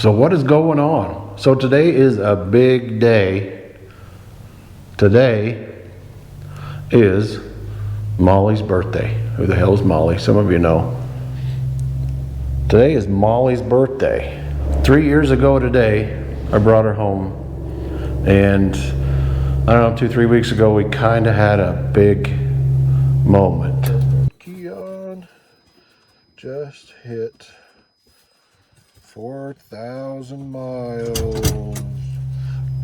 So what is going on? So today is a big day. Today is Molly's birthday. Who the hell is Molly? Some of you know. Today is Molly's birthday. 3 years ago today, I brought her home, and I don't know, 2-3 weeks ago, we kind of had a big moment. Keon just hit 4,000 miles.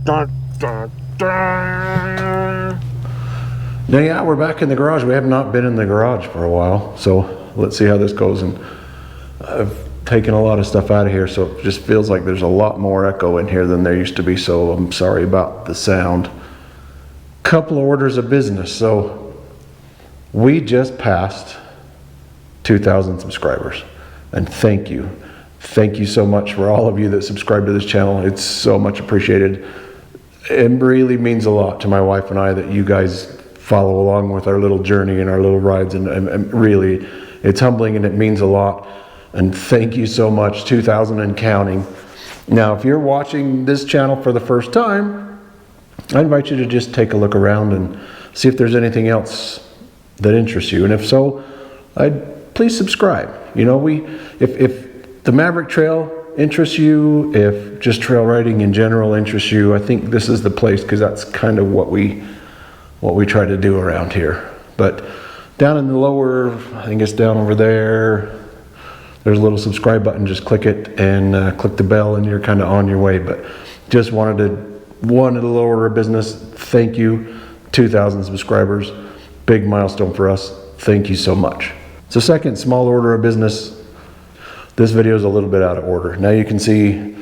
Dun, dun, dun. Now, yeah, we're back in the garage. We have not been in the garage for a while, so let's see how this goes. And I've taken a lot of stuff out of here, so it just feels like there's a lot more echo in here than there used to be, so I'm sorry about the sound. Couple of orders of business. So we just passed 2,000 subscribers, and thank you so much for all of you that subscribe to this channel. It's so much appreciated. It really means a lot to my wife and I that you guys follow along with our little journey and our little rides, and really it's humbling and it means a lot. And thank you so much. 2,000 and counting. Now, if you're watching this channel for the first time, I invite you to just take a look around and see if there's anything else that interests you. And if so, please subscribe. You know, if the Maverick Trail interests you, if just trail riding in general interests you, I think this is the place, because that's kind of what we try to do around here. But down in the lower, I think it's down over there, there's a little subscribe button. Just click it and click the bell and you're kind of on your way. But just wanted to lower our business. Thank you. 2,000 subscribers. Big milestone for us. Thank you so much. So second small order of business. This video is a little bit out of order. Now you can see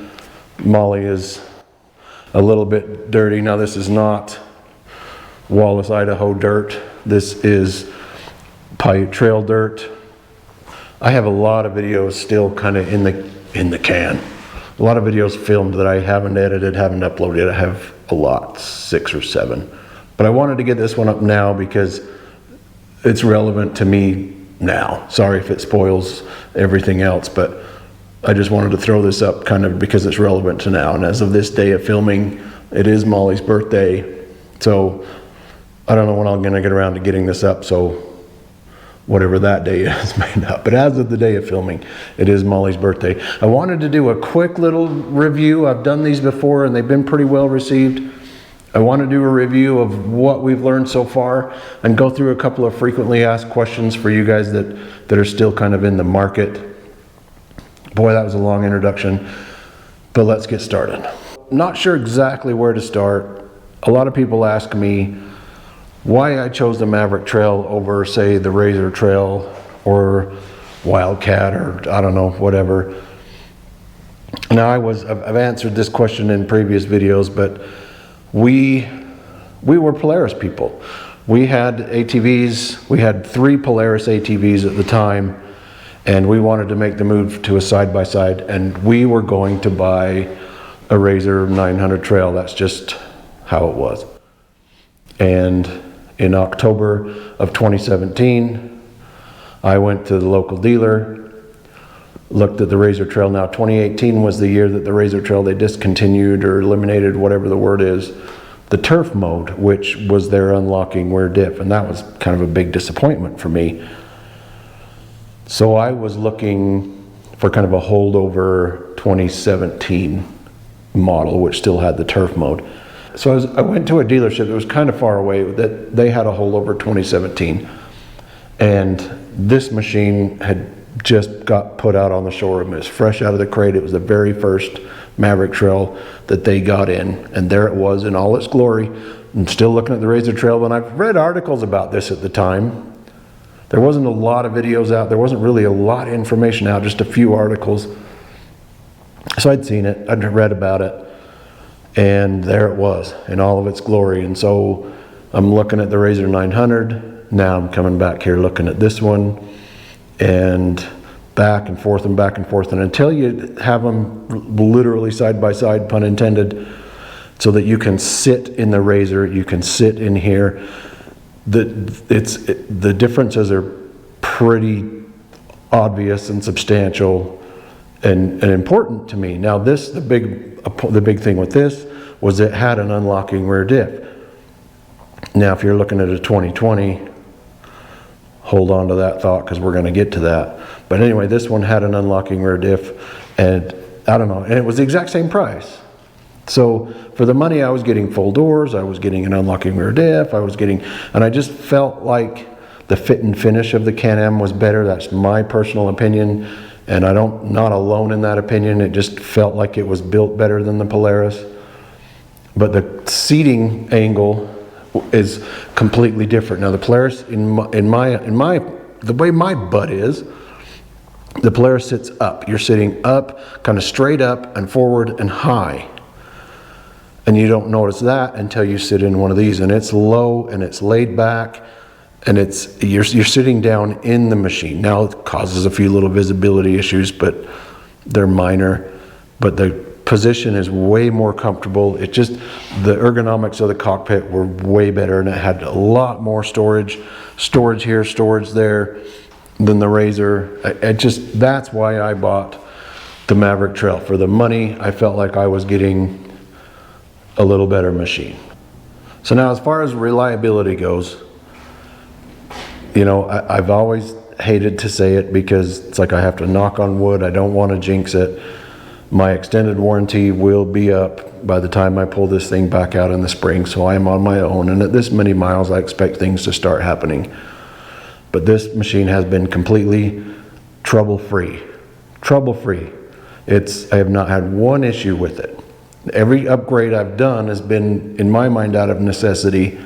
Molly is a little bit dirty. Now this is not Wallace, Idaho dirt. This is Paiute Trail dirt. I have a lot of videos still kind of in the can. A lot of videos filmed that I haven't edited, haven't uploaded. I have a lot, 6 or 7. But I wanted to get this one up now because it's relevant to me now. Sorry if it spoils everything else, but I just wanted to throw this up kind of because it's relevant to now. And as of this day of filming, it is Molly's birthday. So I don't know when I'm gonna get around to getting this up, so whatever that day is made up. But as of the day of filming, it is Molly's birthday. I wanted to do a quick little review. I've done these before and they've been pretty well received. I want to do a review of what we've learned so far and go through a couple of frequently asked questions for you guys that are still kind of in the market. Boy, that was a long introduction, but let's get started. Not sure exactly where to start. A lot of people ask me why I chose the Maverick Trail over, say, the Razor Trail or Wildcat, or I don't know, whatever. Now I've answered this question in previous videos, but we were Polaris people. We had ATVs. We had 3 Polaris ATVs at the time, and we wanted to make the move to a side-by-side, and we were going to buy a Razor 900 Trail. That's just how it was. And in October of 2017, I went to the local dealer, looked at the Razor Trail. Now 2018 was the year that the Razor Trail, they discontinued or eliminated, whatever the word is, the turf mode, which was their unlocking wear diff, and that was kind of a big disappointment for me. So I was looking for kind of a holdover 2017 model, which still had the turf mode. So I went to a dealership that was kind of far away, that they had a holdover 2017. And this machine had just got put out on the showroom. It was fresh out of the crate. It was the very first Maverick Trail that they got in. And there it was in all its glory. I'm still looking at the Razor Trail, and I've read articles about this at the time. There wasn't a lot of videos out. There wasn't really a lot of information out, just a few articles. So I'd seen it, I'd read about it. And there it was in all of its glory. And so I'm looking at the Razor 900. Now I'm coming back here looking at this one, and back and forth and back and forth. And until you have them literally side by side, pun intended, so that you can sit in the Razor, you can sit in here, the differences are pretty obvious and substantial. and important to me. Now this, the big thing with this was it had an unlocking rear diff. Now if you're looking at a 2020, hold on to that thought because we're going to get to that. But anyway, this one had an unlocking rear diff, and I don't know, and it was the exact same price. So for the money, I was getting full doors, I was getting an unlocking rear diff, and I just felt like the fit and finish of the Can Am was better. That's my personal opinion, and not alone in that opinion. It just felt like it was built better than the Polaris. But the seating angle is completely different. Now the Polaris, the way my butt is, the Polaris sits up. You're sitting up, kind of straight up and forward and high. And you don't notice that until you sit in one of these, and it's low and it's laid back, and you're sitting down in the machine. Now it causes a few little visibility issues, but they're minor. But the position is way more comfortable. The ergonomics of the cockpit were way better, and it had a lot more storage here, storage there than the Razor. That's why I bought the Maverick Trail. For the money, I felt like I was getting a little better machine. So now as far as reliability goes, I've always hated to say it because it's like I have to knock on wood. I don't want to jinx it. My extended warranty will be up by the time I pull this thing back out in the spring, so I am on my own, and at this many miles I expect things to start happening. But this machine has been completely trouble-free. I have not had one issue with it. Every upgrade I've done has been, in my mind, out of necessity,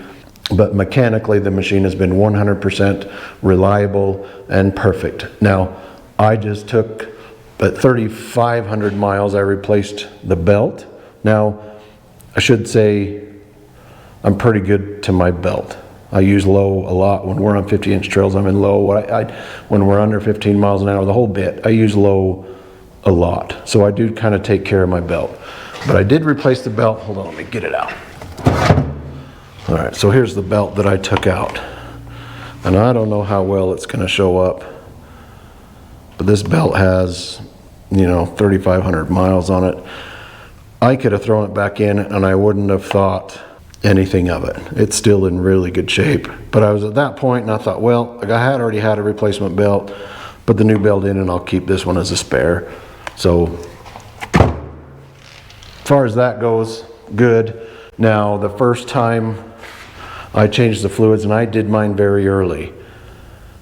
but mechanically the machine has been 100% reliable and perfect. Now, I just took, at 3,500 miles, I replaced the belt. Now, I should say I'm pretty good to my belt. I use low a lot. When we're on 50-inch trails, I'm in low. When we're under 15 miles an hour, the whole bit, I use low a lot. So I do kind of take care of my belt. But I did replace the belt. Hold on, let me get it out. All right, so here's the belt that I took out. And I don't know how well it's going to show up, but this belt has, 3,500 miles on it. I could have thrown it back in and I wouldn't have thought anything of it. It's still in really good shape. But I was at that point and I thought, well, I had already had a replacement belt, put the new belt in, and I'll keep this one as a spare. So as far as that goes, good. Now, the first time I changed the fluids, and I did mine very early.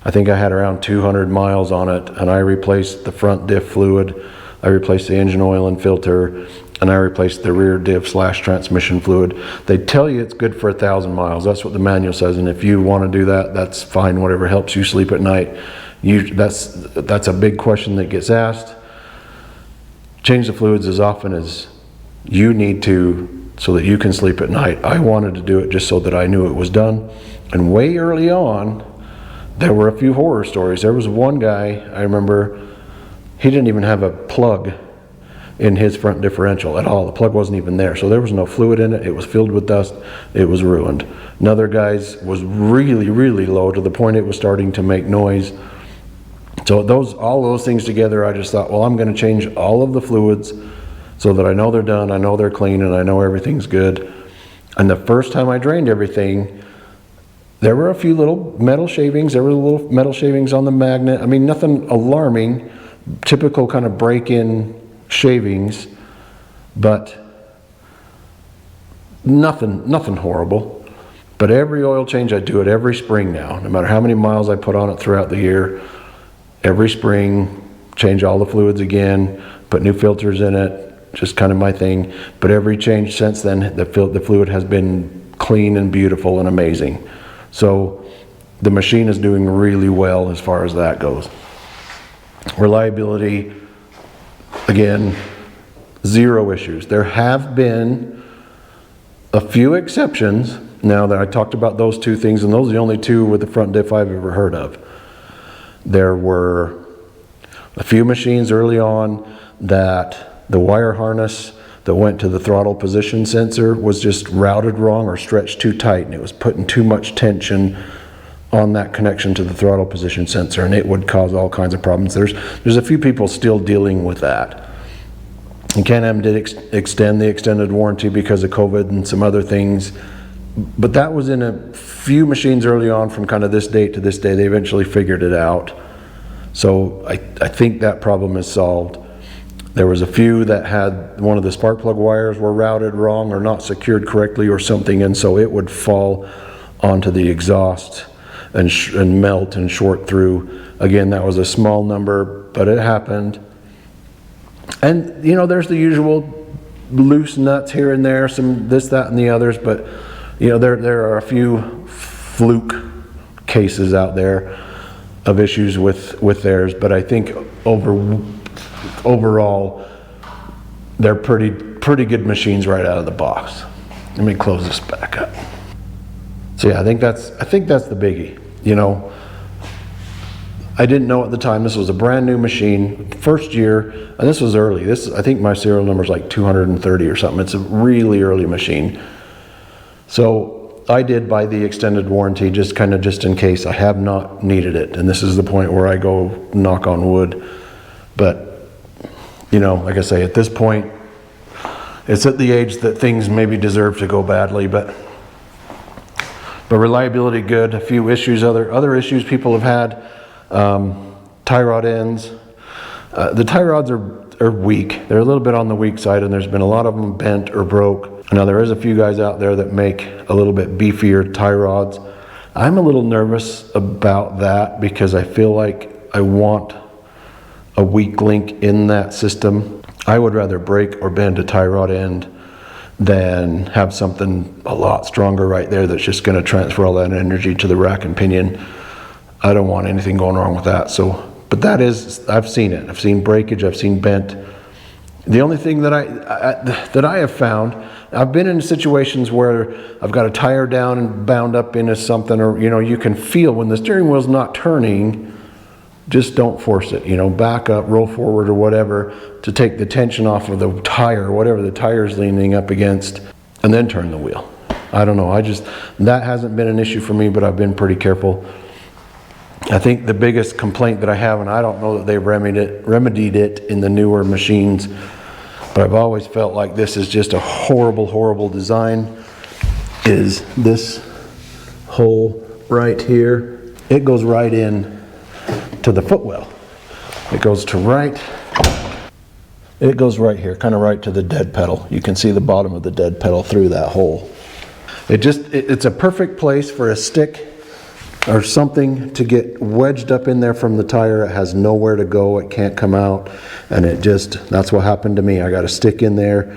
I think I had around 200 miles on it, and I replaced the front diff fluid, I replaced the engine oil and filter, and I replaced the rear diff / transmission fluid. They tell you it's good for 1,000 miles. That's what the manual says, and if you want to do that, that's fine, whatever helps you sleep at night. That's a big question that gets asked. Change the fluids as often as you need to so that you can sleep at night. I wanted to do it just so that I knew it was done. And way early on, there were a few horror stories. There was one guy, I remember, he didn't even have a plug in his front differential at all. The plug wasn't even there. So there was no fluid in it. It was filled with dust. It was ruined. Another guy's was really, really low to the point it was starting to make noise. So all those things together, I just thought, well, I'm going to change all of the fluids so that I know they're done, I know they're clean, and I know everything's good. And the first time I drained everything, there were a few little metal shavings. There were little metal shavings on the magnet. I mean, nothing alarming, typical kind of break-in shavings, but nothing horrible. But every oil change, I do it every spring now. No matter how many miles I put on it throughout the year, every spring, change all the fluids again, put new filters in it, just kind of my thing. But every change since then, the fluid has been clean and beautiful and amazing. So the machine is doing really well as far as that goes. Reliability, again, zero issues. There have been a few exceptions. Now that I talked about those two things, and those are the only two with the front diff I've ever heard of. There were a few machines early on that the wire harness that went to the throttle position sensor was just routed wrong or stretched too tight, and it was putting too much tension on that connection to the throttle position sensor, and it would cause all kinds of problems. There's a few people still dealing with that. And Can Am did extend the extended warranty because of COVID and some other things, but that was in a few machines early on from kind of this date to this day. They eventually figured it out. So I think that problem is solved. There was a few that had one of the spark plug wires were routed wrong or not secured correctly or something, and so it would fall onto the exhaust and melt and short through. Again, that was a small number, but it happened. And you know, there's the usual loose nuts here and there, some this, that, and the others, but you know, there are a few fluke cases out there of issues with theirs, but I think overall they're pretty good machines right out of the box. Let me close this back up. So yeah, I think that's the biggie. You know, I didn't know at the time this was a brand new machine, first year, and this was early. I think my serial number is like 230 or something. It's a really early machine. So I did buy the extended warranty just in case. I have not needed it, and this is the point where I go knock on wood. But you know, like I say, at this point, it's at the age that things maybe deserve to go badly, but reliability good. A few issues, other issues people have had. Tie rod ends. The tie rods are weak. They're a little bit on the weak side, and there's been a lot of them bent or broke. Now there is a few guys out there that make a little bit beefier tie rods. I'm a little nervous about that because I feel like I want a weak link in that system. I would rather break or bend a tie rod end than have something a lot stronger right there that's just going to transfer all that energy to the rack and pinion. I don't want anything going wrong with that. So, but that is, I've seen it. I've seen breakage, I've seen bent. The only thing that I have found, I've been in situations where I've got a tire down and bound up into something, or you know, you can feel when the steering wheel's not turning, just don't force it, you know, back up, roll forward or whatever to take the tension off of the tire, whatever the tire's leaning up against, and then turn the wheel. I don't know, that hasn't been an issue for me, but I've been pretty careful. I think the biggest complaint that I have, and I don't know that they've remedied it in the newer machines, but I've always felt like this is just a horrible design, is this hole right here. It goes right in to the footwell. It goes right here, kind of right to the dead pedal. You can see the bottom of the dead pedal through that hole. It's a perfect place for a stick or something to get wedged up in there from the tire. It has nowhere to go, it can't come out, and that's what happened to me. I got a stick in there,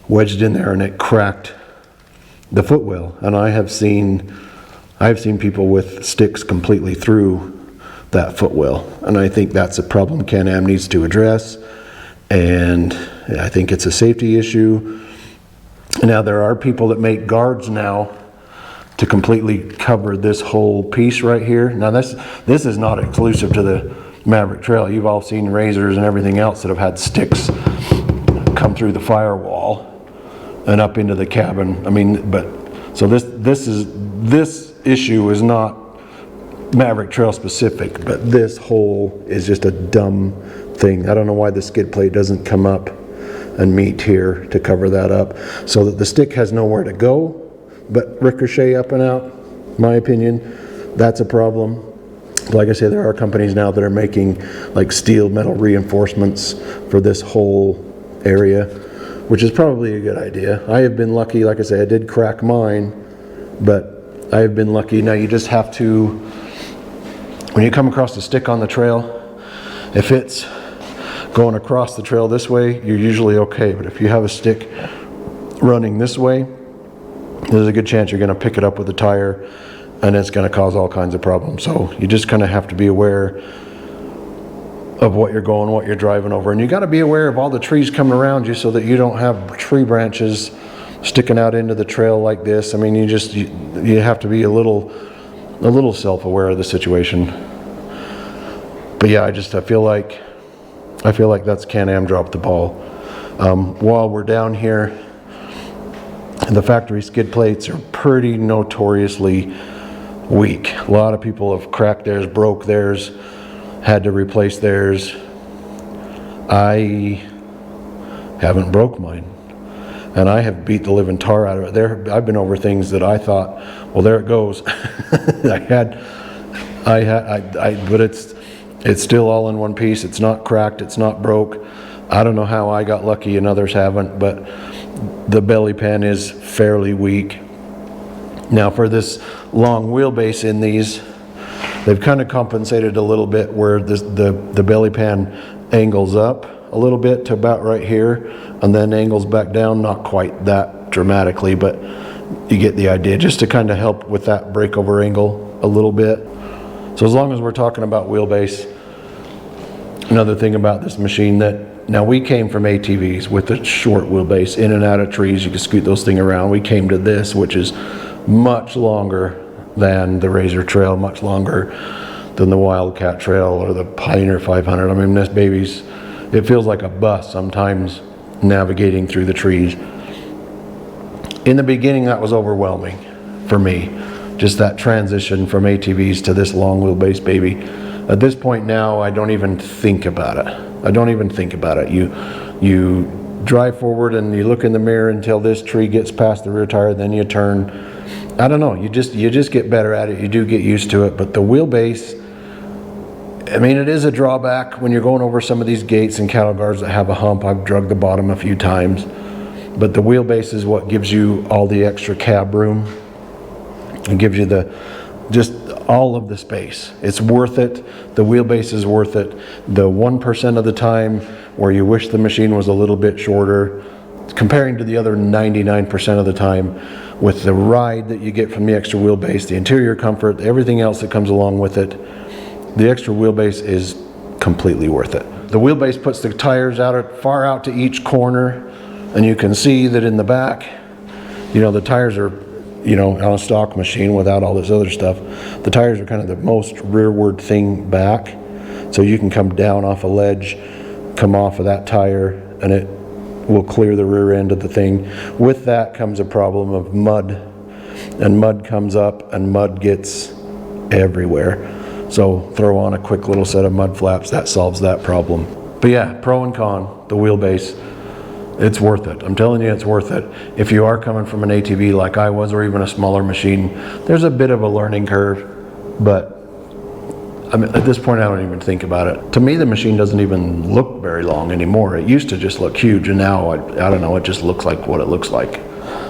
wedged in there, and it cracked the footwell. And I have seen people with sticks completely through that footwell, and I think that's a problem Can Am needs to address, and I think it's a safety issue. Now there are people that make guards now to completely cover this whole piece right here. Now this is not exclusive to the Maverick Trail. You've all seen razors and everything else that have had sticks come through the firewall and up into the cabin. I mean, but so this issue is not Maverick Trail specific, but this hole is just a dumb thing. I don't know why the skid plate doesn't come up and meet here to cover that up, so that the stick has nowhere to go but ricochet up and out. My opinion, that's a problem. Like I say, there are companies now that are making like steel metal reinforcements for this whole area, which is probably a good idea. I have been lucky, like I say, I did crack mine, but I have been lucky. Now you just have to, when you come across the stick on the trail, if it's going across the trail this way, you're usually okay. But if you have a stick running this way, there's a good chance you're going to pick it up with a tire, and it's going to cause all kinds of problems. So you just kind of have to be aware of what you're going, what you're driving over. And you got to be aware of all the trees coming around you so that you don't have tree branches sticking out into the trail like this. I mean, you have to be a little self-aware of the situation. But yeah, I feel like that's Can Am dropped the ball. While we're down here, the factory skid plates are pretty notoriously weak. A lot of people have cracked theirs, broke theirs, had to replace theirs. I haven't broke mine, and I have beat the living tar out of it. I've been over things that I thought, well, there it goes. But it's still all in one piece. It's not cracked, it's not broke. I don't know how I got lucky and others haven't, but the belly pan is fairly weak. Now for this long wheelbase in these, they've kind of compensated a little bit where the belly pan angles up a little bit to about right here and then angles back down, not quite that dramatically, but you get the idea, just to kind of help with that breakover angle a little bit. So as long as we're talking about wheelbase, another thing about this machine that, now we came from ATVs with the short wheelbase, in and out of trees, you can scoot those things around. We came to this, which is much longer than the Razor Trail, much longer than the Wildcat Trail or the Pioneer 500. I mean, this baby's, it feels like a bus sometimes navigating through the trees. In the beginning, that was overwhelming for me, just that transition from ATVs to this long wheelbase baby. At this point now, I don't even think about it. I don't even think about it. You drive forward and you look in the mirror until this tree gets past the rear tire, then you turn. I don't know, you just get better at it. You do get used to it, but the wheelbase, I mean, it is a drawback when you're going over some of these gates and cattle guards that have a hump. I've drugged the bottom a few times, but the wheelbase is what gives you all the extra cab room. It gives you just all of the space. It's worth it. The wheelbase is worth it. The 1% of the time where you wish the machine was a little bit shorter, comparing to the other 99% of the time, with the ride that you get from the extra wheelbase, the interior comfort, everything else that comes along with it, the extra wheelbase is completely worth it. The wheelbase puts the tires far out to each corner, and you can see that in the back, you know, the tires are, you know, on a stock machine without all this other stuff, the tires are kind of the most rearward thing back. So you can come down off a ledge, come off of that tire, and it will clear the rear end of the thing. With that comes a problem of mud, and mud comes up and mud gets everywhere. So throw on a quick little set of mud flaps, that solves that problem. But yeah, pro and con, the wheelbase, it's worth it. I'm telling you, it's worth it. If you are coming from an ATV like I was, or even a smaller machine, there's a bit of a learning curve, but I mean, at this point I don't even think about it. To me, the machine doesn't even look very long anymore. It used to just look huge, and now I don't know, it just looks like what it looks like.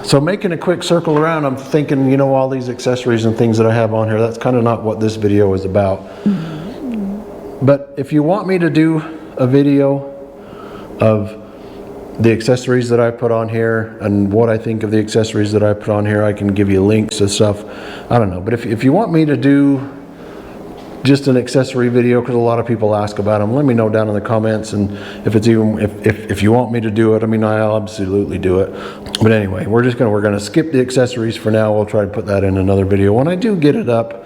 So making a quick circle around, I'm thinking, you know, all these accessories and things that I have on here, that's kind of not what this video is about. But if you want me to do a video of the accessories that I put on here and what I think of the accessories that I put on here, I can give you links and stuff. I don't know, but if you want me to do just an accessory video, because a lot of people ask about them, let me know down in the comments, and if you want me to do it, I mean, I'll absolutely do it. But anyway, we're gonna skip the accessories for now. We'll try to put that in another video. When I do get it up,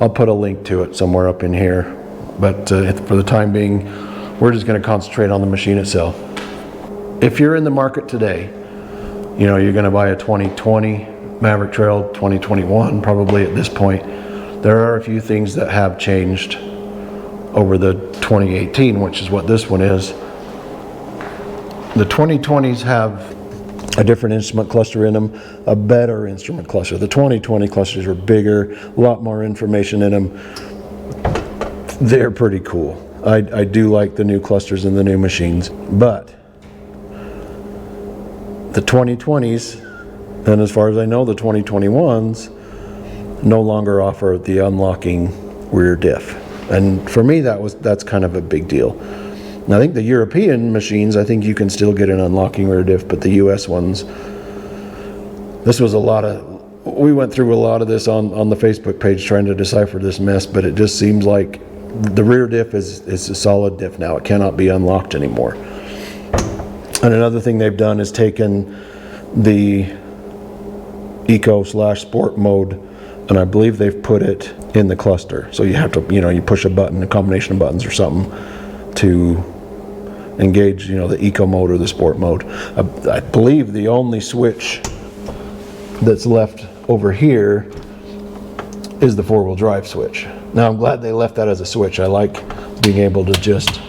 I'll put a link to it somewhere up in here. But for the time being, we're just gonna concentrate on the machine itself. If you're in the market today, you know, you're gonna buy a 2020 Maverick Trail, 2021 probably at this point, there are a few things that have changed over the 2018, which is what this one is. The 2020s have a different instrument cluster in them, a better instrument cluster. The 2020 clusters are bigger, a lot more information in them. They're pretty cool. I do like the new clusters and the new machines, but the 2020s, and as far as I know, the 2021s no longer offer the unlocking rear diff. And for me, that's kind of a big deal. And I think the European machines, I think you can still get an unlocking rear diff, but the US ones, this was we went through a lot of this on the Facebook page trying to decipher this mess, but it just seems like the rear diff is a solid diff now. It cannot be unlocked anymore. And another thing they've done is taken the eco/sport mode, and I believe they've put it in the cluster. So you have to, you know, you push a button, a combination of buttons or something to engage, you know, the eco mode or the sport mode. I believe the only switch that's left over here is the 4-wheel drive switch. Now I'm glad they left that as a switch. I like being able to just,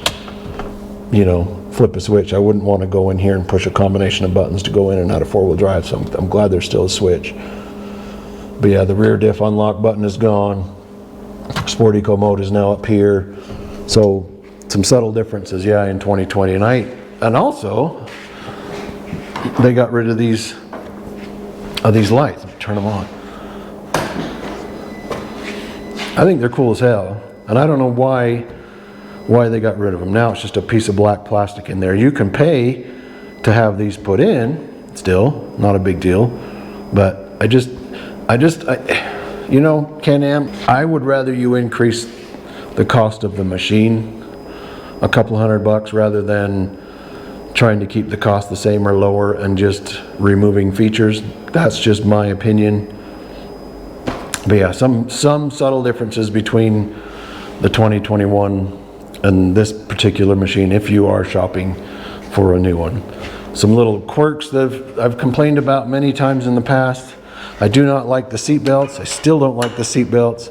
you know, flip a switch. I wouldn't want to go in here and push a combination of buttons to go in and out of 4-wheel drive, so I'm glad there's still a switch. But yeah, the rear diff unlock button is gone. Sport Eco mode is now up here. So some subtle differences, yeah, in 2020. And also they got rid of these lights. Let me turn them on. I think they're cool as hell, and I don't know why they got rid of them. Now it's just a piece of black plastic in there. You can pay to have these put in, still not a big deal, but I you know, Can Am, I would rather you increase the cost of the machine a couple $100 rather than trying to keep the cost the same or lower and just removing features. That's just my opinion. But yeah, some subtle differences between the 2021 and this particular machine if you are shopping for a new one. Some little quirks that I've complained about many times in the past. I do not like the seat belts. I still don't like the seat belts.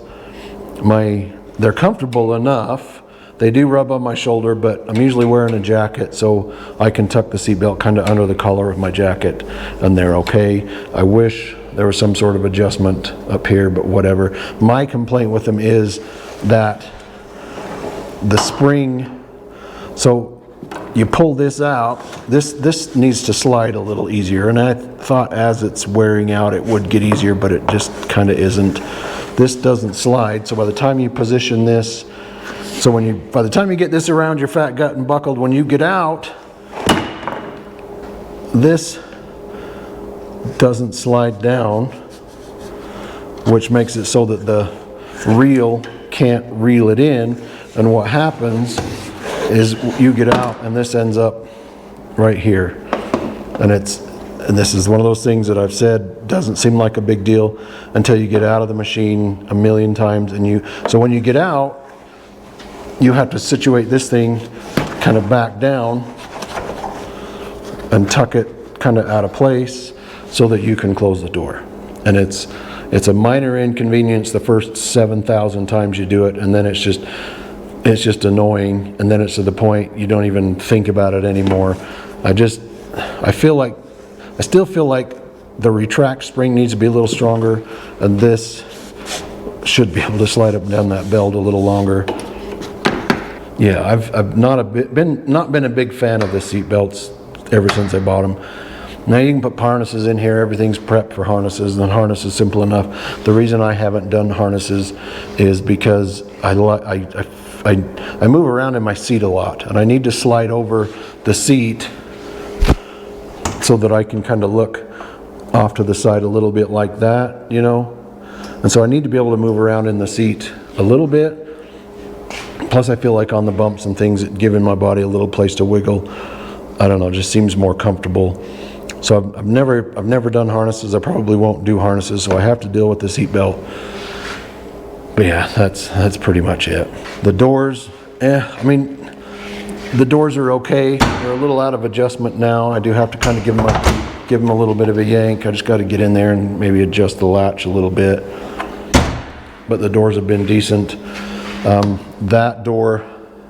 They're comfortable enough. They do rub on my shoulder, but I'm usually wearing a jacket, so I can tuck the seat belt kind of under the collar of my jacket and they're okay. I wish there was some sort of adjustment up here, but whatever. My complaint with them is that the spring, so you pull this out, this needs to slide a little easier, and I thought as it's wearing out it would get easier, but it just kind of isn't. This doesn't slide, so by the time you position this, so by the time you get this around your fat gut and buckled, when you get out, this doesn't slide down, which makes it so that the reel can't reel it in, and what happens is you get out and this ends up right here, and this is one of those things that I've said doesn't seem like a big deal until you get out of the machine a million times, and so when you get out you have to situate this thing kind of back down and tuck it kind of out of place so that you can close the door. And it's a minor inconvenience the first 7,000 times you do it, and then it's just annoying, and then it's to the point you don't even think about it anymore. I still feel like the retract spring needs to be a little stronger, and this should be able to slide up and down that belt a little longer. Yeah, I've not been a big fan of the seat belts ever since I bought them. Now you can put harnesses in here. Everything's prepped for harnesses, and harness is simple enough. The reason I haven't done harnesses is because I move around in my seat a lot, and I need to slide over the seat so that I can kind of look off to the side a little bit like that, you know. And so I need to be able to move around in the seat a little bit. Plus I feel like on the bumps and things, it giving my body a little place to wiggle. I don't know, it just seems more comfortable. So I've never done harnesses. I probably won't do harnesses, so I have to deal with the seat belt. But yeah, that's pretty much it. The doors, I mean, the doors are okay. They're a little out of adjustment now. I do have to kind of give them a little bit of a yank. I just got to get in there and maybe adjust the latch a little bit. But the doors have been decent. That door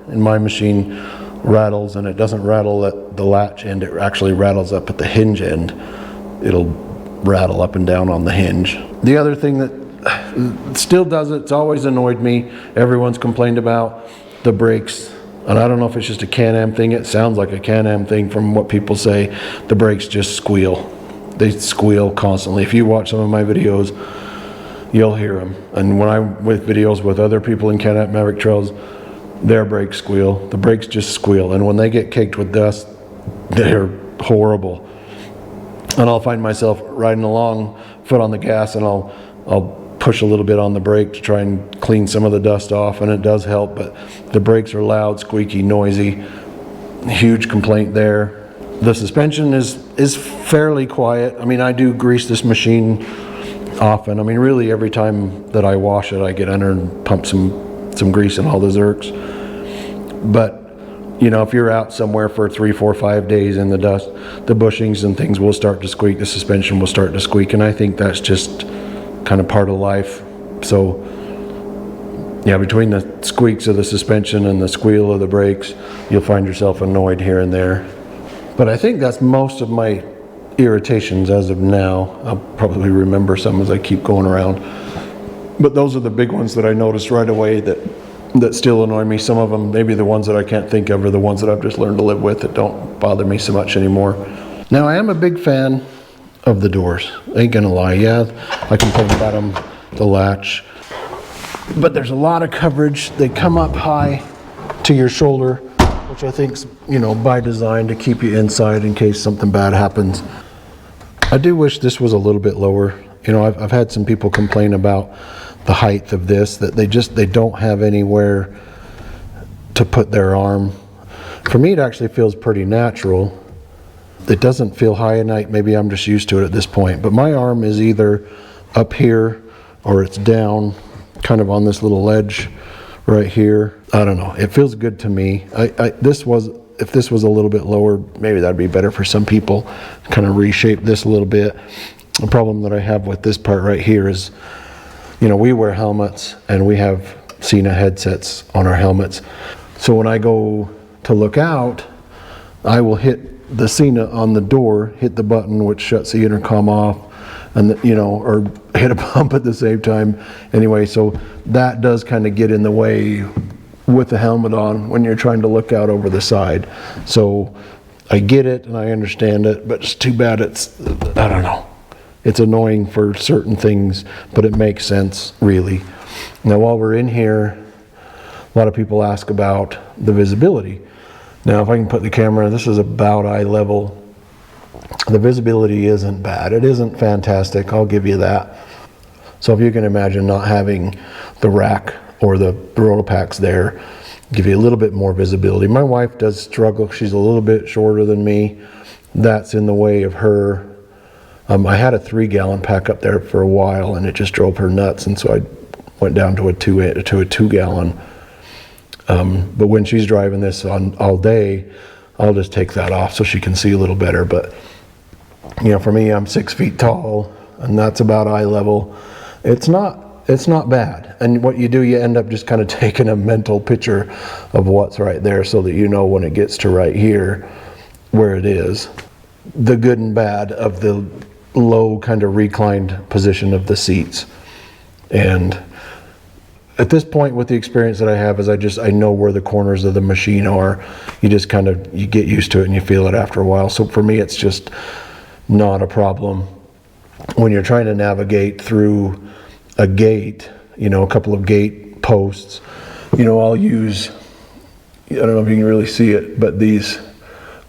in my machine rattles, and it doesn't rattle at the latch end, it actually rattles up at the hinge end. It'll rattle up and down on the hinge. The other thing that still does it, it's always annoyed me, everyone's complained about the brakes, and I don't know if it's just a Can Am thing. It sounds like a Can Am thing from what people say. The brakes just squeal. They squeal constantly. If you watch some of my videos, you'll hear them. And when I'm with videos with other people in Can Am Maverick Trails, their brakes squeal. The brakes just squeal, and when they get caked with dust, they're horrible. And I'll find myself riding along, foot on the gas, and I'll push a little bit on the brake to try and clean some of the dust off, and it does help, but the brakes are loud, squeaky, noisy. Huge complaint there. The suspension is fairly quiet. I mean, I do grease this machine often. I mean, really every time that I wash it, I get under and pump some grease in all the zerks. But you know, if you're out somewhere for 3, 4, 5 days in the dust, the bushings and things will start to squeak, the suspension will start to squeak, and I think that's just kind of part of life. So yeah, between the squeaks of the suspension and the squeal of the brakes, you'll find yourself annoyed here and there. But I think that's most of my irritations as of now. I'll probably remember some as I keep going around. But those are the big ones that I noticed right away that still annoy me. Some of them, maybe the ones that I can't think of, are the ones that I've just learned to live with that don't bother me so much anymore. Now, I am a big fan of the doors. I ain't gonna lie. Yeah, I complain about them, the latch. But there's a lot of coverage. They come up high to your shoulder, which I think's, you know, by design to keep you inside in case something bad happens. I do wish this was a little bit lower. You know, I've had some people complain about the height of this, that they don't have anywhere to put their arm. For me, it actually feels pretty natural. It doesn't feel high at night. Maybe I'm just used to it at this point, but my arm is either up here or it's down kind of on this little ledge right here. I don't know. It feels good to me. If this was a little bit lower, maybe that'd be better for some people. Kind of reshape this a little bit. The problem that I have with this part right here is, you know, we wear helmets and we have Cena headsets on our helmets. So when I go to look out, I will hit the Cena on the door, hit the button which shuts the intercom off, and you know, or hit a bump at the same time. Anyway, so that does kind of get in the way with the helmet on when you're trying to look out over the side. So I get it and I understand it, but it's too bad it's, I don't know. It's annoying for certain things, but it makes sense, really. Now, while we're in here, a lot of people ask about the visibility. Now, if I can put the camera, this is about eye level. The visibility isn't bad. It isn't fantastic, I'll give you that. So if you can imagine not having the rack or the rotor packs there, give you a little bit more visibility. My wife does struggle. She's a little bit shorter than me. That's in the way of her. I had a 3-gallon pack up there for a while and it just drove her nuts, and so I went down to a 2-gallon. But when she's driving this on all day, I'll just take that off so she can see a little better. But you know, for me, I'm 6 feet tall and that's about eye level. It's not bad. And what you do, you end up just kind of taking a mental picture of what's right there so that you know when it gets to right here where it is. The good and bad of the low kind of reclined position of the seats. And at this point, with the experience that I have, is I know where the corners of the machine are. You just kind of, you get used to it and you feel it after a while. So for me, it's just not a problem. When you're trying to navigate through a gate, you know, a couple of gate posts, you know, I'll use, I don't know if you can really see it, but these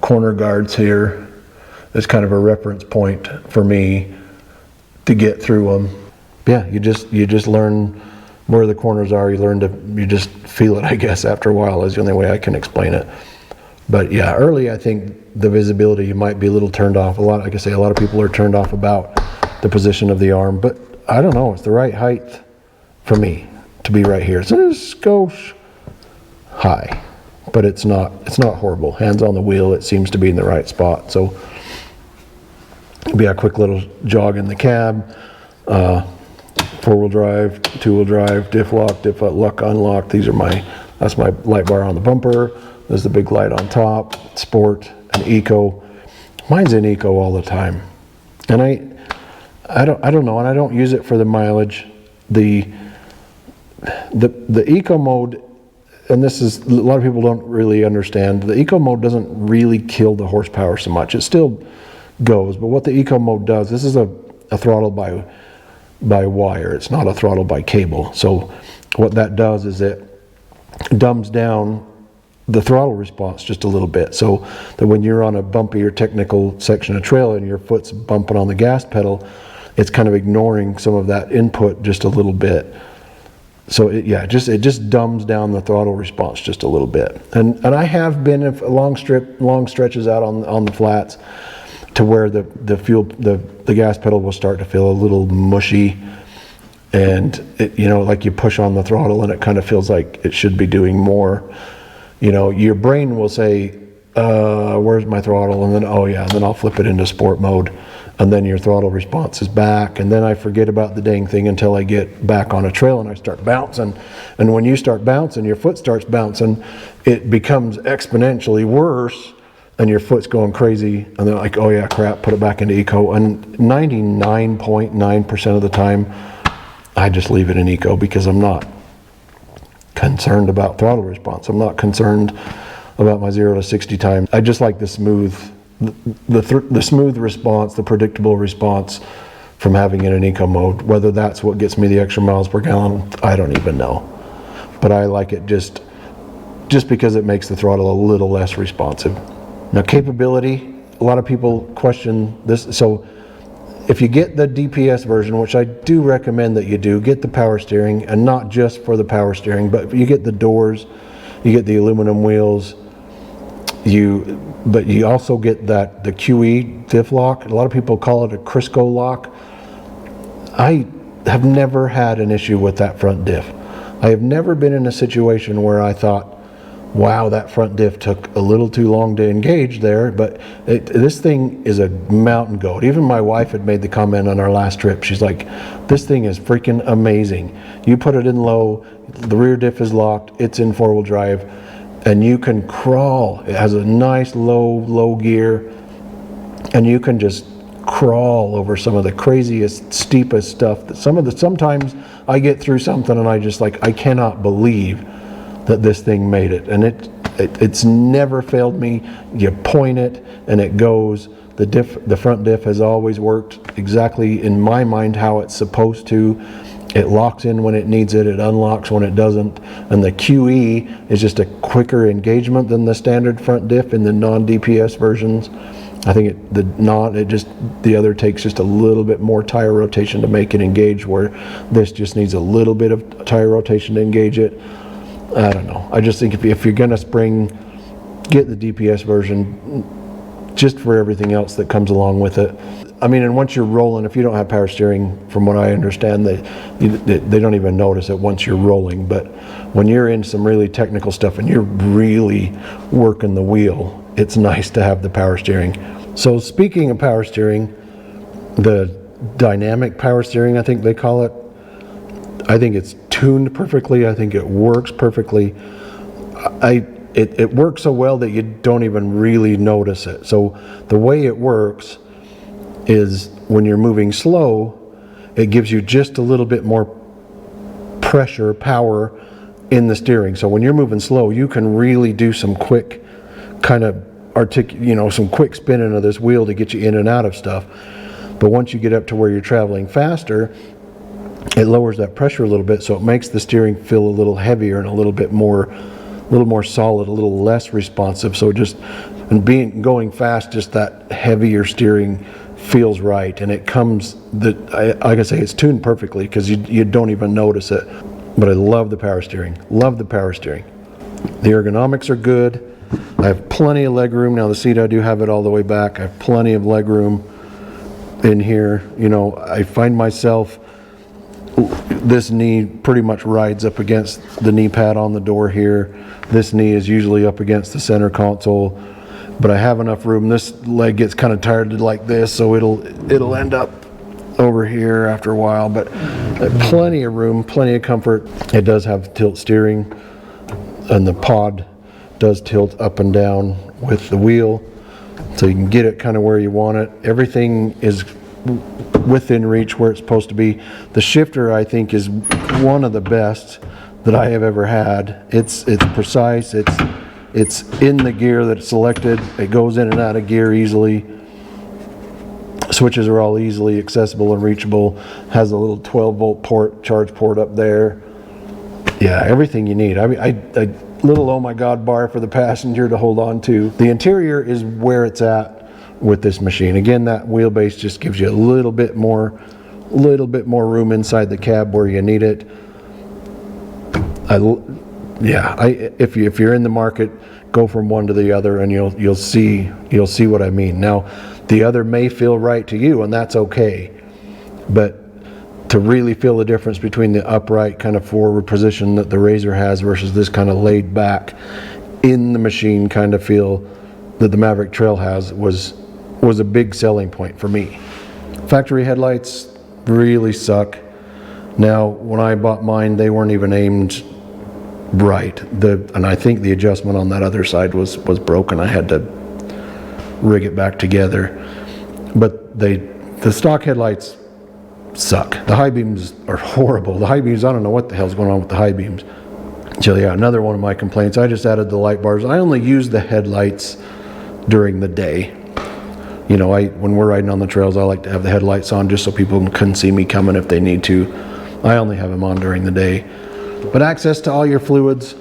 corner guards here is kind of a reference point for me to get through them. Yeah, you just learn where the corners are. You just feel it, I guess, after a while is the only way I can explain it. But yeah, early, I think the visibility, you might be a little turned off. Like I say, a lot of people are turned off about the position of the arm, but I don't know, it's the right height for me to be right here. So just go high, but it's not horrible. Hands on the wheel, it seems to be in the right spot. So it'll be a quick little jog in the cab. 4-wheel drive, 2-wheel drive, diff lock, unlock. That's my light bar on the bumper. There's the big light on top, sport and eco. Mine's in eco all the time. And I don't know, and I don't use it for the mileage. The eco mode, and this is, a lot of people don't really understand, the eco mode doesn't really kill the horsepower so much. It still goes, but what the eco mode does, this is a throttle by wire. It's not a throttle by cable. So what that does is it dumbs down the throttle response just a little bit, so that when you're on a bumpy or technical section of trail and your foot's bumping on the gas pedal, it's kind of ignoring some of that input just a little bit. So it just dumbs down the throttle response just a little bit. And I have been long stretches out on the flats to where the gas pedal will start to feel a little mushy, and it, you know, like you push on the throttle and it kind of feels like it should be doing more. You know, your brain will say, where's my throttle? And then, oh yeah, and then I'll flip it into sport mode, and then your throttle response is back, and then I forget about the dang thing until I get back on a trail and I start bouncing. And when you start bouncing, your foot starts bouncing, it becomes exponentially worse, and your foot's going crazy, and they're like, oh yeah, crap, put it back into eco. And 99.9% of the time, I just leave it in eco because I'm not concerned about throttle response. I'm not concerned about my 0 to 60 time. I just like the smooth, the smooth response, the predictable response from having it in eco mode. Whether that's what gets me the extra miles per gallon, I don't even know. But I like it just because it makes the throttle a little less responsive. Now, capability, a lot of people question this. So if you get the DPS version, which I do recommend that you do, get the power steering, and not just for the power steering, but you get the doors, you get the aluminum wheels, but you also get the QE diff lock. A lot of people call it a Crisco lock. I have never had an issue with that front diff. I have never been in a situation where I thought, wow, that front diff took a little too long to engage there, but this thing is a mountain goat. Even my wife had made the comment on our last trip. She's like, this thing is freaking amazing. You put it in low, the rear diff is locked, it's in four-wheel drive, and you can crawl. It has a nice low gear, and you can just crawl over some of the craziest, steepest stuff. Sometimes I get through something and I cannot believe that this thing made it, and it's never failed me. You point it and it goes. The front diff has always worked exactly in my mind how it's supposed to. It locks in when it needs it, it unlocks when it doesn't, and the QE is just a quicker engagement than the standard front diff in the non-DPS versions. I think the other takes just a little bit more tire rotation to make it engage, where this just needs a little bit of tire rotation to engage it. I don't know. I just think if you're gonna get the DPS version just for everything else that comes along with it. I mean, and once you're rolling, if you don't have power steering, from what I understand, they don't even notice it once you're rolling. But when you're in some really technical stuff and you're really working the wheel, it's nice to have the power steering. So speaking of power steering, the dynamic power steering, I think they call it, I think it's tuned perfectly. I think it works perfectly. It works so well that you don't even really notice it. So the way it works is when you're moving slow, it gives you just a little bit more pressure, power in the steering. So when you're moving slow, you can really do some quick kind of some quick spinning of this wheel to get you in and out of stuff. But once you get up to where you're traveling faster, it lowers that pressure a little bit, so it makes the steering feel a little heavier and a little more solid, a little less responsive. So going fast, just that heavier steering feels right, and it comes, like I say, it's tuned perfectly because you don't even notice it. But I love the power steering. Love the power steering. The ergonomics are good. I have plenty of leg room. Now the seat, I do have it all the way back. I have plenty of leg room in here. I find myself, this knee pretty much rides up against the knee pad on the door here. This knee is usually up against the center console, but I have enough room. This leg gets kind of tired like this, so it'll end up over here after a while, but plenty of room, plenty of comfort. It does have tilt steering, and the pod does tilt up and down with the wheel, so you can get it kind of where you want it. Everything is within reach where it's supposed to be. The shifter, I think, is one of the best that I have ever had. It's precise. It's in the gear that it's selected. It goes in and out of gear easily. Switches are all easily accessible and reachable. Has a little 12-volt charge port up there. Yeah, everything you need. I mean, a little oh my god bar for the passenger to hold on to. The interior is where it's at with this machine. Again, that wheelbase just gives you a little bit more room inside the cab where you need it. If you're in the market, go from one to the other, and you'll see what I mean. Now, the other may feel right to you, and that's okay, but to really feel the difference between the upright kind of forward position that the Razor has versus this kind of laid back in the machine kind of feel, that the Maverick Trail has was a big selling point for me. Factory headlights really suck. Now, when I bought mine, they weren't even aimed right. And I think the adjustment on that other side was broken. I had to rig it back together. But the stock headlights suck. The high beams are horrible. The high beams, I don't know what the hell's going on with the high beams. So yeah, another one of my complaints, I just added the light bars. I only use the headlights during the day. You know, when we're riding on the trails, I like to have the headlights on just so people can see me coming if they need to. I only have them on during the day. But access to all your fluids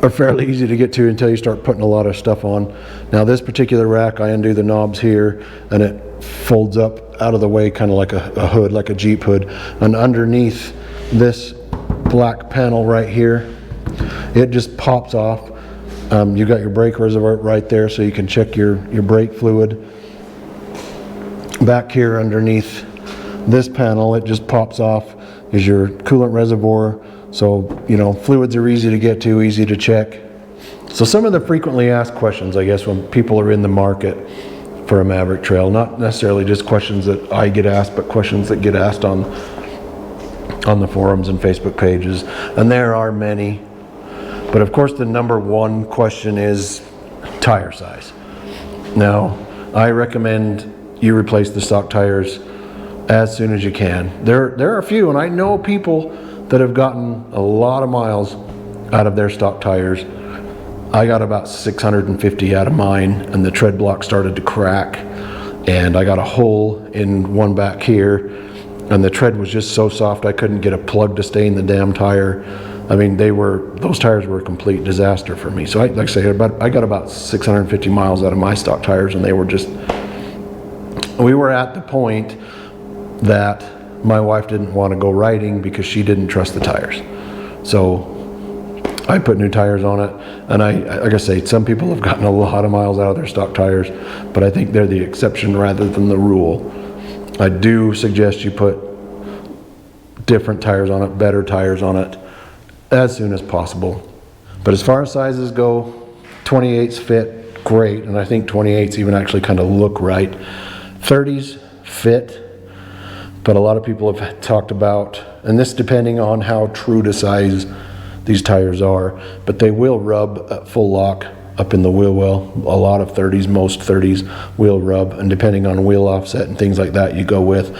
are fairly easy to get to until you start putting a lot of stuff on. Now this particular rack, I undo the knobs here and it folds up out of the way, kind of like a hood, like a Jeep hood. And underneath this black panel right here, it just pops off. You got your brake reservoir right there, so you can check your brake fluid. Back here underneath this panel, it just pops off, is your coolant reservoir. So, you know, fluids are easy to get to, easy to check. So some of the frequently asked questions, I guess, when people are in the market for a Maverick Trail, not necessarily just questions that I get asked, but questions that get asked on the forums and Facebook pages, and there are many. But of course the number one question is tire size. Now, I recommend you replace the stock tires as soon as you can. There are a few, and I know people that have gotten a lot of miles out of their stock tires. I got about 650 out of mine, and the tread block started to crack, and I got a hole in one back here, and the tread was just so soft I couldn't get a plug to stay in the damn tire. I mean, those tires were a complete disaster for me. So like I say, I got about 650 miles out of my stock tires, and we were at the point that my wife didn't want to go riding because she didn't trust the tires. So I put new tires on it, and like I say, some people have gotten a lot of miles out of their stock tires, but I think they're the exception rather than the rule. I do suggest you put different tires on it, better tires on it, as soon as possible. But as far as sizes go, 28s fit great, and I think 28s even actually kind of look right. 30s fit, but a lot of people have talked about, and this depending on how true to size these tires are, but they will rub at full lock up in the wheel well. A lot of 30s, most 30s will rub, and depending on wheel offset and things like that you go with.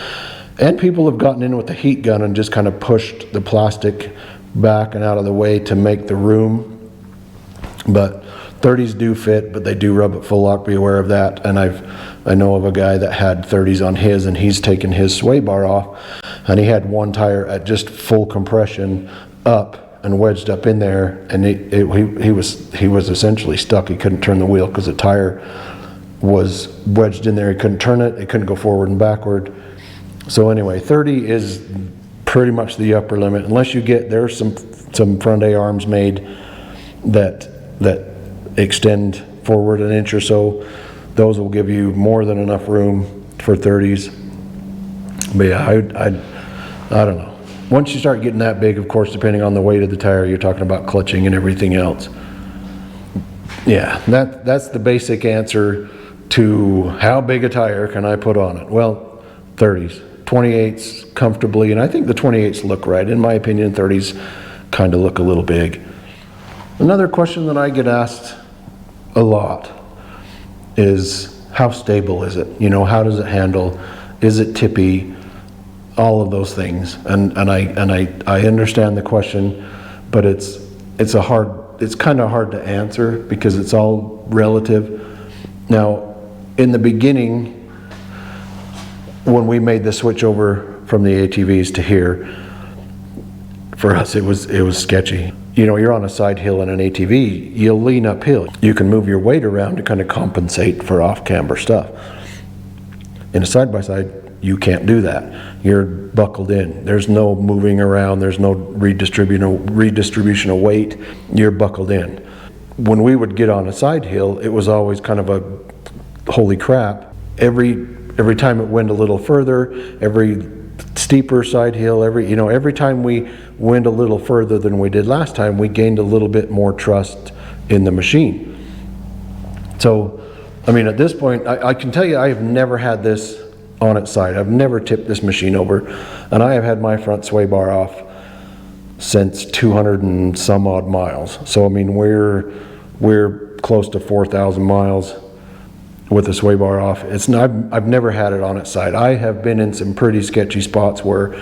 And people have gotten in with the heat gun and just kind of pushed the plastic back and out of the way to make the room. But 30s do fit, but they do rub at full lock, be aware of that. And I know of a guy that had 30s on his, and he's taken his sway bar off, and he had one tire at just full compression up and wedged up in there, and he was essentially stuck. He couldn't turn the wheel because the tire was wedged in there. He couldn't turn it. It couldn't go forward and backward. So anyway, 30 is pretty much the upper limit, unless you get, there's some front A arms made that extend forward an inch or so. Those will give you more than enough room for 30s. But yeah, I don't know. Once you start getting that big, of course, depending on the weight of the tire, you're talking about clutching and everything else. Yeah, that's the basic answer to how big a tire can I put on it. Well, 30s. 28s comfortably, and I think the 28s look right. In my opinion, 30s kind of look a little big. Another question that I get asked a lot is, how stable is it? You know, how does it handle? Is it tippy? All of those things. And I understand the question, but it's kind of hard to answer because it's all relative. Now, in the beginning, when we made the switch over from the ATVs to here, for us it was sketchy. You know, you're on a side hill in an ATV, you'll lean uphill. You can move your weight around to kind of compensate for off-camber stuff. In a side-by-side, you can't do that. You're buckled in. There's no moving around, there's no redistribution of weight. You're buckled in. When we would get on a side hill, it was always kind of a holy crap. Every time it went a little further, every steeper side hill, every time we went a little further than we did last time, we gained a little bit more trust in the machine. So, I mean, at this point, I can tell you I have never had this on its side. I've never tipped this machine over, and I have had my front sway bar off since 200 and some odd miles. So, I mean, we're close to 4,000 miles with the sway bar off. I've never had it on its side. I have been in some pretty sketchy spots where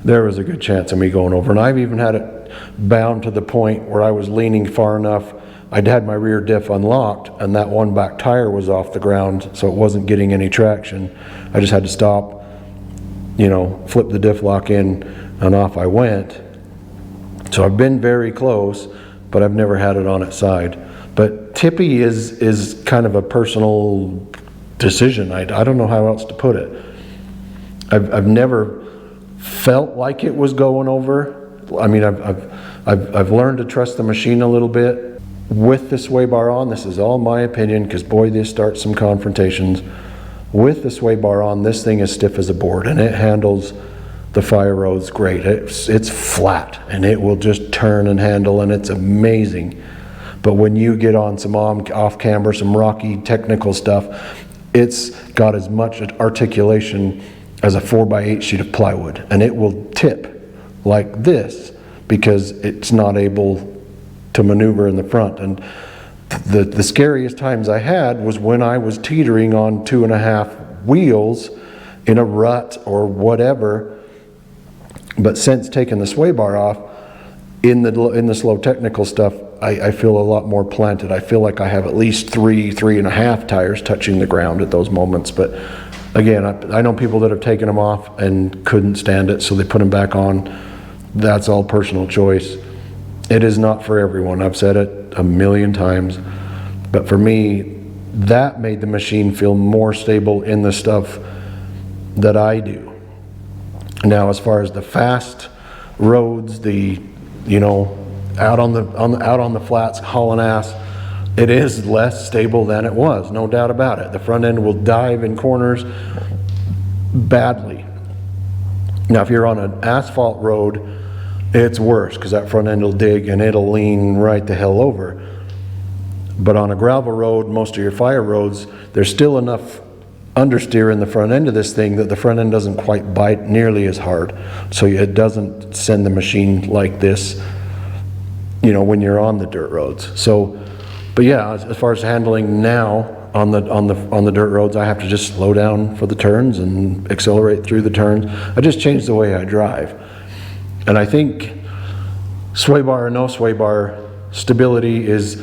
there was a good chance of me going over, and I've even had it bound to the point where I was leaning far enough. I'd had my rear diff unlocked, and that one back tire was off the ground, so it wasn't getting any traction. I just had to stop, flip the diff lock in, and off I went. So I've been very close, but I've never had it on its side. But tippy is kind of a personal decision. I don't know how else to put it. I've never felt like it was going over. I mean, I've learned to trust the machine a little bit. With the sway bar on, this is all my opinion, because boy, this starts some confrontations. With the sway bar on, this thing is stiff as a board, and it handles the fire roads great. It's flat, and it will just turn and handle, and it's amazing. But when you get on some off camber, some rocky technical stuff, it's got as much articulation as a 4x8 sheet of plywood, and it will tip like this because it's not able to maneuver in the front. And the scariest times I had was when I was teetering on 2.5 wheels in a rut or whatever. But since taking the sway bar off, in the slow technical stuff, I feel a lot more planted. I feel like I have at least 3.5 tires touching the ground at those moments. But again, I know people that have taken them off and couldn't stand it, so they put them back on. That's all personal choice. It is not for everyone. I've said it a million times. But for me, that made the machine feel more stable in the stuff that I do. Now, as far as the fast roads, out on the flats, hauling ass, it is less stable than it was, no doubt about it. The front end will dive in corners badly. Now, if you're on an asphalt road, it's worse, because that front end will dig and it'll lean right the hell over. But on a gravel road, most of your fire roads, there's still enough understeer in the front end of this thing that the front end doesn't quite bite nearly as hard. So it doesn't send the machine like this, when you're on the dirt roads. So, but yeah, as far as handling now on the dirt roads, I have to just slow down for the turns and accelerate through the turns. I just changed the way I drive. And I think sway bar or no sway bar, stability is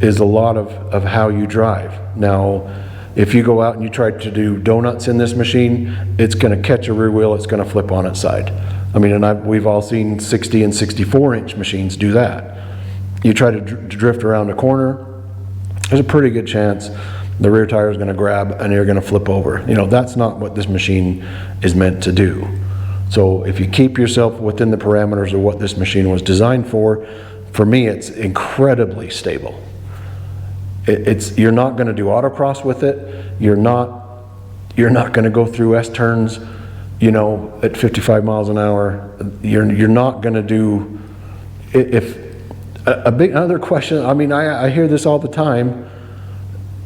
a lot of how you drive. Now, if you go out and you try to do donuts in this machine, it's going to catch a rear wheel, it's going to flip on its side. I mean, and we've all seen 60 and 64 inch machines do that. You try to drift around a corner, there's a pretty good chance the rear tire is going to grab and you're going to flip over. That's not what this machine is meant to do. So if you keep yourself within the parameters of what this machine was designed for me, it's incredibly stable. You're not going to do autocross with it. You're not going to go through S-turns, at 55 miles an hour. You're not going to do, another question, I mean, I hear this all the time.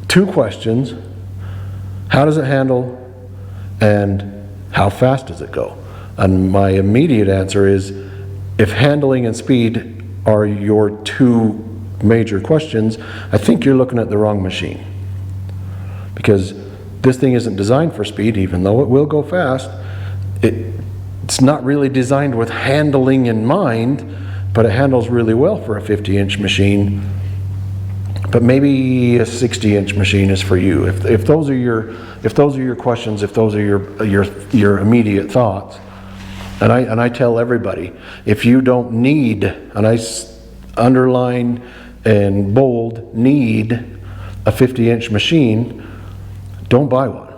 2 questions: how does it handle, and how fast does it go? And my immediate answer is, if handling and speed are your 2 major questions, I think you're looking at the wrong machine. Because this thing isn't designed for speed, even though it will go fast. It's not really designed with handling in mind, but it handles really well for a 50-inch machine. But maybe a 60-inch machine is for you. If those are your questions, if those are your immediate thoughts. And I tell everybody, if you don't need, and I underline and bold, need a 50-inch machine, don't buy one.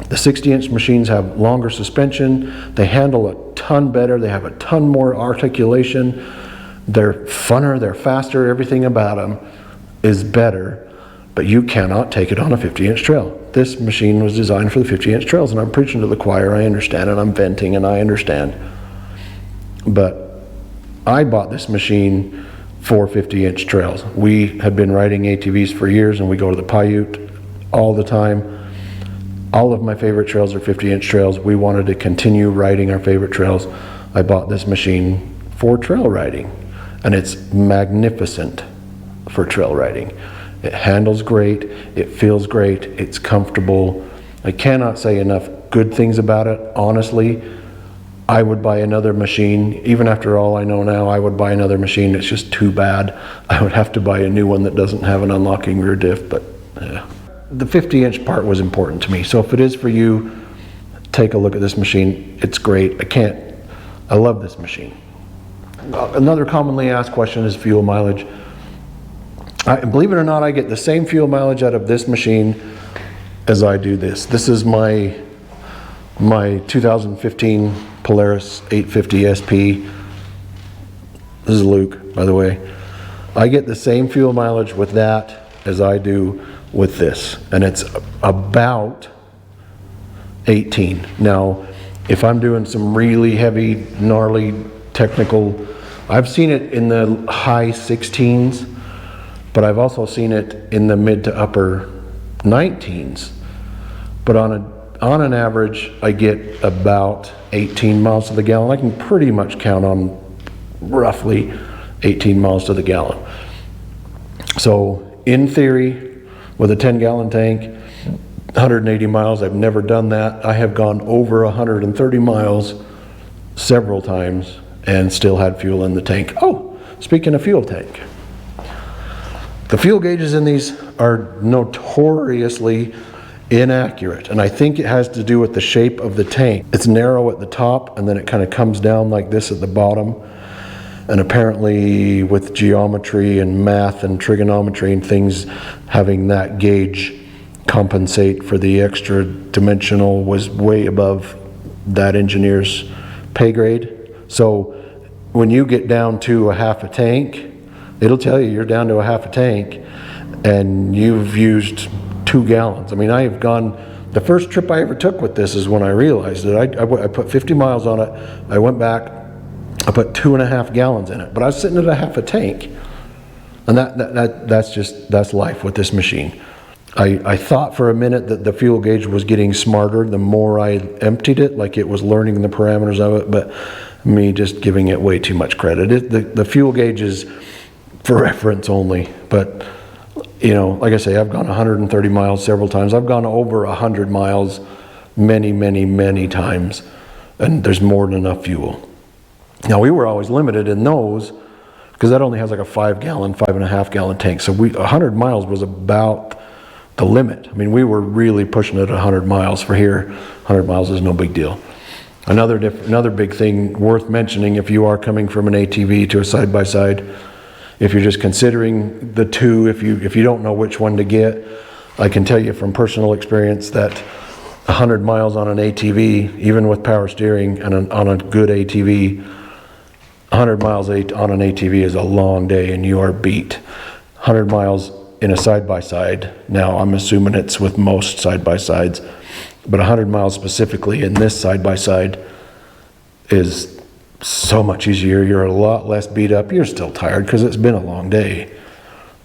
The 60-inch machines have longer suspension, they handle a ton better, they have a ton more articulation, they're funner, they're faster, everything about them is better, but you cannot take it on a 50-inch trail. This machine was designed for the 50-inch trails, and I'm preaching to the choir, I understand, and I'm venting, and I understand. But I bought this machine for 50-inch trails. We had been riding ATVs for years, and we go to the Paiute all the time. All of my favorite trails are 50-inch trails. We wanted to continue riding our favorite trails. I bought this machine for trail riding, and it's magnificent for trail riding. It handles great, it feels great, it's comfortable. I cannot say enough good things about it. Honestly, I would buy another machine. Even after all I know now, I would buy another machine. It's just too bad. I would have to buy a new one that doesn't have an unlocking rear diff, but yeah. The 50-inch part was important to me. So if it is for you, take a look at this machine. It's great. I love this machine. Another commonly asked question is fuel mileage. Believe it or not, I get the same fuel mileage out of this machine as I do this. This is my 2015 Polaris 850 SP. This is Luke, by the way. I get the same fuel mileage with that as I do with this, and it's about 18. Now, if I'm doing some really heavy, gnarly, technical, I've seen it in the high 16s, but I've also seen it in the mid to upper 19s. But on an average, I get about 18 miles to the gallon. I can pretty much count on roughly 18 miles to the gallon. So in theory, with a 10-gallon tank, 180 miles, I've never done that. I have gone over 130 miles several times and still had fuel in the tank. Oh, speaking of fuel tank, the fuel gauges in these are notoriously inaccurate, and I think it has to do with the shape of the tank. It's narrow at the top, and then it kind of comes down like this at the bottom. And apparently with geometry and math and trigonometry and things, having that gauge compensate for the extra dimensional was way above that engineer's pay grade. So when you get down to a half a tank, it'll tell you you're down to a half a tank and you've used 2 gallons. I mean, I have gone, the first trip I ever took with this is when I realized that I put 50 miles on it. I went back, I put 2.5 gallons in it, but I was sitting at a half a tank. And that's life with this machine. I thought for a minute that the fuel gauge was getting smarter the more I emptied it, like it was learning the parameters of it, but me just giving it way too much credit. The fuel gauge is for reference only, but you know, like I say, I've gone 130 miles several times. I've gone over 100 miles many times, and there's more than enough fuel. Now, we were always limited in those because that only has like a 5-gallon, 5.5-gallon tank. So 100 miles was about the limit. I mean, we were really pushing it at 100 miles. For here, 100 miles is no big deal. Another big thing worth mentioning, if you are coming from an ATV to a side-by-side, if you're just considering the two, if you don't know which one to get, I can tell you from personal experience that 100 miles on an ATV, even with power steering and on a good ATV, 100 miles on an ATV is a long day and you are beat. 100 miles in a side-by-side, now I'm assuming it's with most side-by-sides, but 100 miles specifically in this side-by-side is so much easier. You're a lot less beat up. You're still tired because it's been a long day,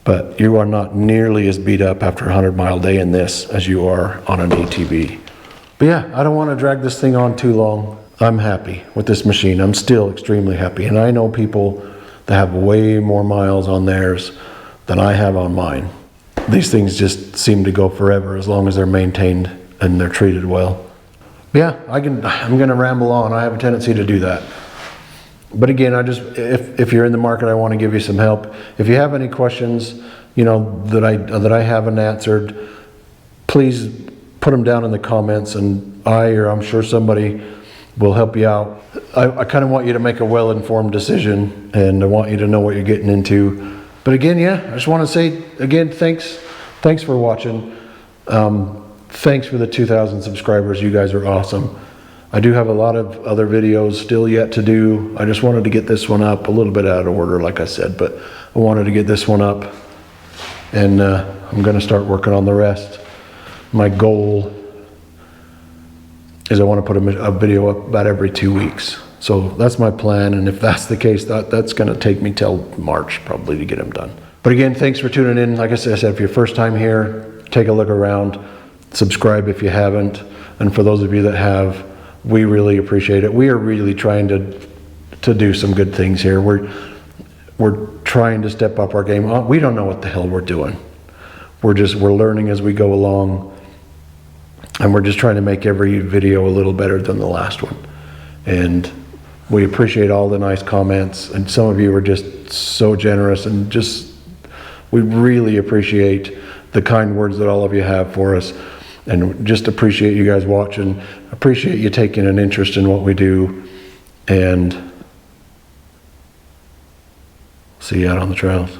but you are not nearly as beat up after a 100-mile day in this as you are on an ATV. But yeah, I don't want to drag this thing on too long. I'm happy with this machine. I'm still extremely happy. And I know people that have way more miles on theirs than I have on mine. These things just seem to go forever as long as they're maintained and they're treated well. But yeah, I'm going to ramble on. I have a tendency to do that. But again, if you're in the market, I want to give you some help. If you have any questions, you know, that I haven't answered, please put them down in the comments, and I'm sure somebody will help you out. I kind of want you to make a well-informed decision, and I want you to know what you're getting into. But again, yeah, I just want to say again, thanks for watching. Thanks for the 2,000 subscribers. You guys are awesome. I do have a lot of other videos still yet to do. I just wanted to get this one up, a little bit out of order, like I said, but I wanted to get this one up, and I'm going to start working on the rest. My goal is I want to put a video up about every 2 weeks. So that's my plan, and if that's the case, that's going to take me till March probably to get them done. But again, thanks for tuning in. Like I said, if you're first time here, take a look around, subscribe if you haven't, and for those of you that have, we really appreciate it. We are really trying to do some good things here. We're trying to step up our game. We don't know what the hell we're doing. We're learning as we go along, and we're just trying to make every video a little better than the last one. And we appreciate all the nice comments, and some of you are just so generous, and we really appreciate the kind words that all of you have for us, and just appreciate you guys watching, appreciate you taking an interest in what we do, and see you out on the trails.